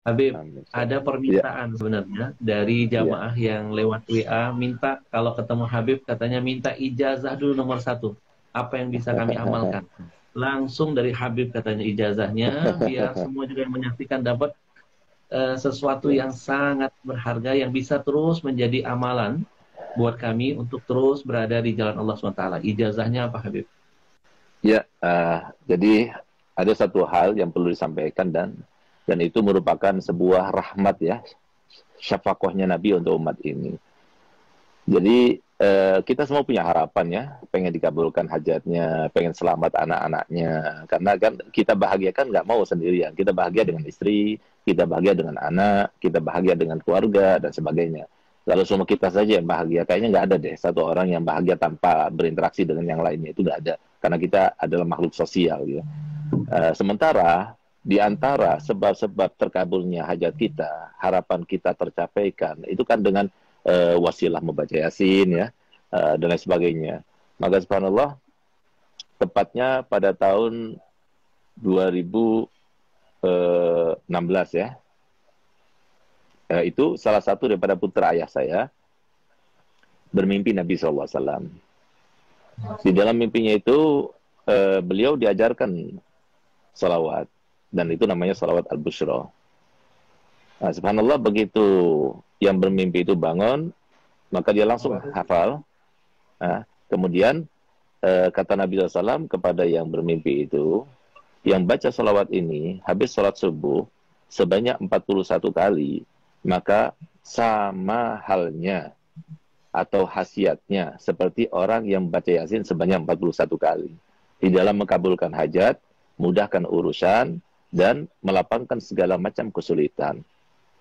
Habib, Amin. ada Ya. permintaan sebenarnya dari Ya. jamaah yang lewat WA minta kalau ketemu Habib katanya minta ijazah dulu nomor satu. Apa yang bisa kami amalkan? Langsung dari Habib katanya ijazahnya biar semua juga yang menyaksikan dapat sesuatu Ya. yang sangat berharga yang bisa terus menjadi amalan buat kami untuk terus berada di jalan Allah SWT. Ijazahnya apa Habib? Ya, jadi ada satu hal yang perlu disampaikan dan itu merupakan sebuah rahmat ya, syafaqahnya Nabi untuk umat ini. Jadi kita semua punya harapan ya, pengen dikabulkan hajatnya, pengen selamat anak-anaknya. Karena kan kita bahagia kan nggak mau sendirian. Kita bahagia dengan istri, kita bahagia dengan anak, kita bahagia dengan keluarga dan sebagainya. Kalau semua kita saja yang bahagia, kayaknya nggak ada deh satu orang yang bahagia tanpa berinteraksi dengan yang lainnya. Itu nggak ada. Karena kita adalah makhluk sosial. Gitu. Sementara di antara sebab-sebab terkabulnya hajat kita, harapan kita tercapaikan, itu kan dengan wasilah membaca Yasin ya, dan lain sebagainya. Maka subhanallah, tepatnya pada tahun 2016 ya, itu salah satu daripada putra ayah saya bermimpi Nabi SAW. Di dalam mimpinya itu beliau diajarkan salawat, dan itu namanya salawat al-bushra. Nah, subhanallah, begitu yang bermimpi itu bangun, maka dia langsung hafal. Nah, kemudian kata Nabi SAW kepada yang bermimpi itu, yang baca salawat ini habis sholat subuh sebanyak 41 kali, maka sama halnya atau khasiatnya seperti orang yang baca Yasin sebanyak 41 kali. Di dalam mengabulkan hajat, mudahkan urusan, dan melapangkan segala macam kesulitan.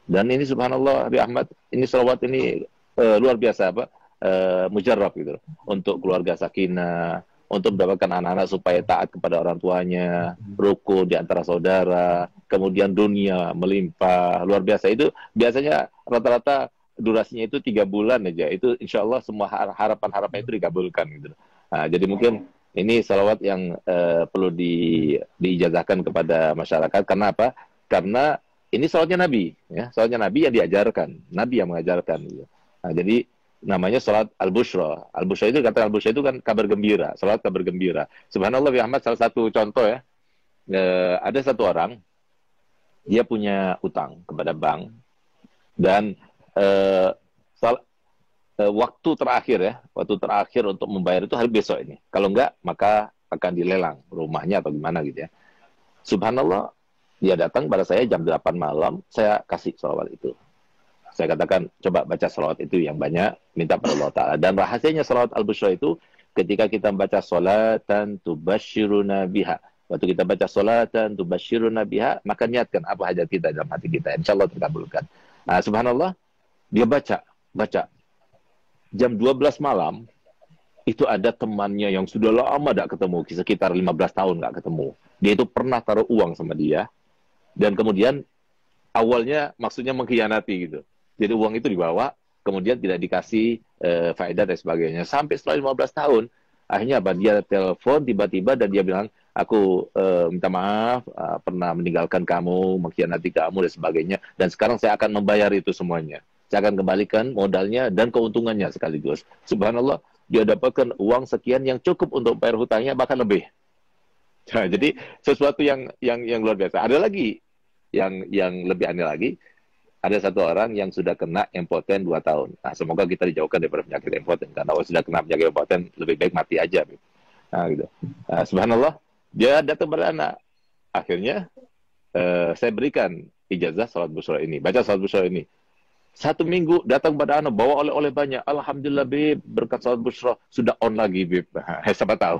Dan ini subhanallah, Habib Ahmad, ini salawat ini luar biasa apa? Mujarrab gitu. Untuk keluarga sakinah, untuk mendapatkan anak-anak supaya taat kepada orang tuanya, ruku di antara saudara, kemudian dunia melimpah, luar biasa. Itu biasanya rata-rata durasinya itu 3 bulan aja. Itu insya Allah semua harapan-harapan itu dikabulkan gitu. Nah, jadi mungkin ini salawat yang perlu diijazahkan kepada masyarakat. Karena apa? Karena ini salawatnya Nabi, ya, salawatnya Nabi yang diajarkan, Nabi yang mengajarkan. Gitu. Nah, jadi namanya salat al-bushra. Al-bushra itu, kata al-bushra itu kan kabar gembira, salat kabar gembira. Subhanallah, ya Ahmad, salah satu contoh ya, ada satu orang, dia punya utang kepada bank, dan eh, waktu terakhir untuk membayar itu hari besok ini. Kalau enggak, maka akan dilelang rumahnya atau gimana gitu ya. Subhanallah, dia datang pada saya jam 8 malam, saya kasih salawat itu. Saya katakan, coba baca salawat itu yang banyak, minta pada Allah Ta'ala. Dan rahasianya salawat al-bushra itu, ketika kita baca salatan tubashiruna biha. Waktu kita baca salatan tubashiruna biha, maka niatkan apa hajat kita dalam hati kita. Insya Allah terkabulkan. Nah, subhanallah, dia baca. Jam 12 malam, itu ada temannya yang sudah lama tidak ketemu, sekitar 15 tahun nggak ketemu. Dia itu pernah taruh uang sama dia, dan kemudian awalnya maksudnya mengkhianati gitu. Jadi uang itu dibawa, kemudian tidak dikasih faedah dan sebagainya. Sampai setelah 15 tahun, akhirnya apa? Dia telepon tiba-tiba dan dia bilang, aku minta maaf, pernah meninggalkan kamu, mengkhianati kamu dan sebagainya. Dan sekarang saya akan membayar itu semuanya. Saya akan kembalikan modalnya dan keuntungannya sekaligus. Subhanallah, dia dapatkan uang sekian yang cukup untuk bayar hutangnya, bahkan lebih. Nah, jadi sesuatu yang luar biasa. Ada lagi yang lebih aneh lagi, ada satu orang yang sudah kena impoten 2 tahun. Nah, semoga kita dijauhkan daripada penyakit impoten. Karena kalau sudah kena penyakit impoten, lebih baik mati aja. Nah, gitu. Nah, subhanallah, dia datang pada anak. Akhirnya, saya berikan ijazah salat bushra ini. Baca salat bushra ini. 1 minggu datang pada anak, bawa oleh-oleh banyak. Alhamdulillah, Bib, berkat salat bushra. Sudah on lagi, Bib. Siapa tahu.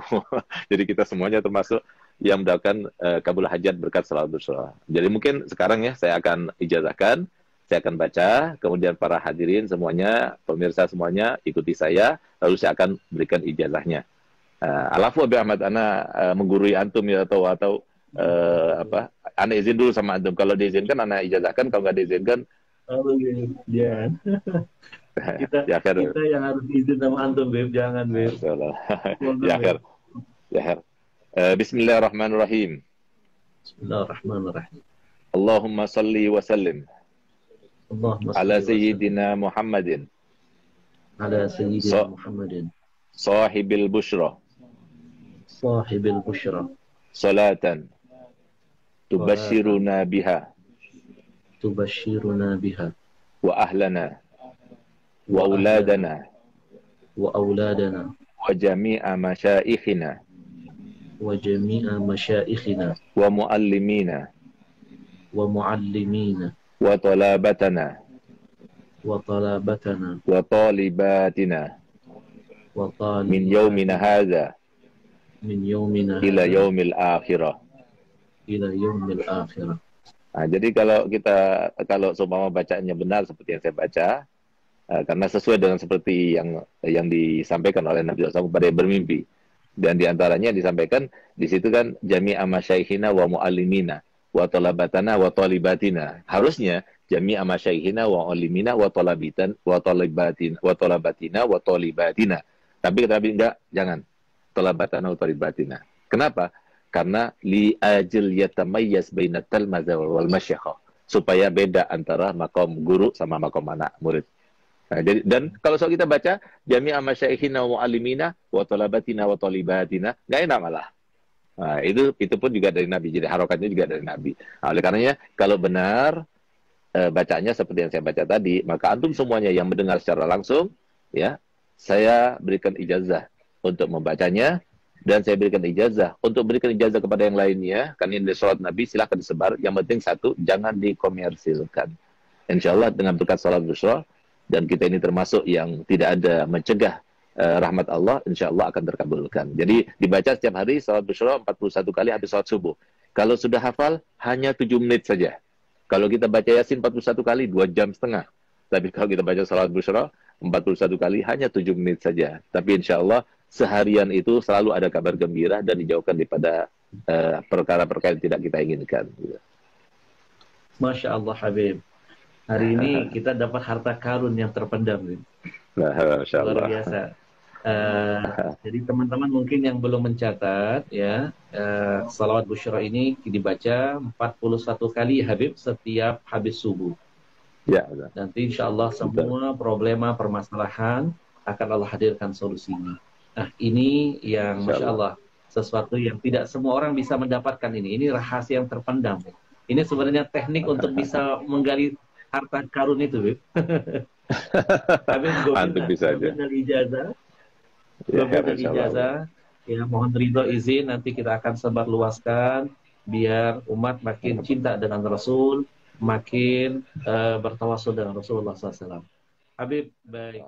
Jadi kita semuanya termasuk yang mendapatkan kabul hajat berkat salat bushra. Jadi mungkin sekarang ya, saya akan ijazahkan. Saya akan baca, kemudian para hadirin semuanya, pemirsa semuanya, ikuti saya, lalu saya akan berikan ijazahnya. Alafu Abi Ahmad, ana menggurui antum ya, atau apa? Ana izin dulu sama antum. Kalau diizinkan, ana ijazahkan. Kalau nggak diizinkan, Oh, jangan. Kita ya akhir. kita yang harus izin sama antum, Beb. Jangan, Beb. Ya Mohon, Beb. akhir. Ya akhir. Bismillahirrahmanirrahim. Bismillahirrahmanirrahim. Allahumma salli wa sallim Allahumma ala salli wa sallim sayyidina Muhammadin ala sayyidina Muhammadin sahibil bushra sahibil bushra salatan tubashiruna biha tubashiruna biha wa ahlana wa auladana wa auladana wa jami'a masyaikhina wa jami'a masyaikhina wa muallimina wa muallimina wa talabatana wa talabatana wa talibatina wa min yaumina hadha min yaumina ila yaumil akhirah. ila yaumil akhirah. Nah, jadi kalau seumpama bacaannya benar seperti yang saya baca, karena sesuai dengan seperti yang disampaikan oleh Nabi SAW kepada yang bermimpi, dan diantaranya disampaikan di situ kan jami'a masyaikhina wa muallimina wa talabatana wa talibatina. Harusnya jami'a masyaikhina wa muallimina wa talabitan wa talibatina wa talabatina wa talibatina. Tapi enggak, jangan talabatana wa talibatina. Kenapa? Karena li ajil yatamayyaz bainat talmadza wal masyayikh, supaya beda antara makom guru sama makom anak murid. Nah, jadi, dan kalau soal kita baca jami'a masyaikhina wa muallimina wa talabatina wa talibatina, nggak enak malah. Nah, itu pun juga dari Nabi. Jadi harokatnya juga dari Nabi. Nah, oleh karenanya kalau benar bacanya seperti yang saya baca tadi, maka antum semuanya yang mendengar secara langsung, ya, saya berikan ijazah untuk membacanya, dan saya berikan ijazah untuk berikan ijazah kepada yang lainnya. Kan ini sholat Nabi, silahkan disebar. Yang penting satu, jangan dikomersilkan. Insya Allah dengan berkat sholat bushra, dan kita ini termasuk yang tidak ada mencegah rahmat Allah, insya Allah akan terkabulkan. Jadi dibaca setiap hari salat bushra 41 kali habis salat subuh. Kalau sudah hafal, hanya 7 menit saja. Kalau kita baca Yasin 41 kali, 2 jam setengah. Tapi kalau kita baca salat bushra 41 kali, hanya 7 menit saja. Tapi insya Allah seharian itu selalu ada kabar gembira dan dijauhkan daripada perkara-perkara yang tidak kita inginkan. Masya Allah Habib. Hari ini kita dapat harta karun yang terpendam. Luar biasa. Jadi teman-teman mungkin yang belum mencatat, ya, salawat busyra ini dibaca 41 kali Habib setiap habis subuh. Ya, nanti insya Allah semua problema permasalahan akan Allah hadirkan solusinya. Nah, ini yang Masya Allah, sesuatu yang tidak semua orang bisa mendapatkan ini. Ini rahasia yang terpendam. Ini sebenarnya teknik untuk bisa menggali harta karun itu, Bib. Habib bisa aja. Ijazah. Ijazah. Ya, mohon ridho izin, nanti kita akan sebarluaskan biar umat makin cinta dengan Rasul, makin bertawasul dengan Rasulullah SAW. Habib, baik.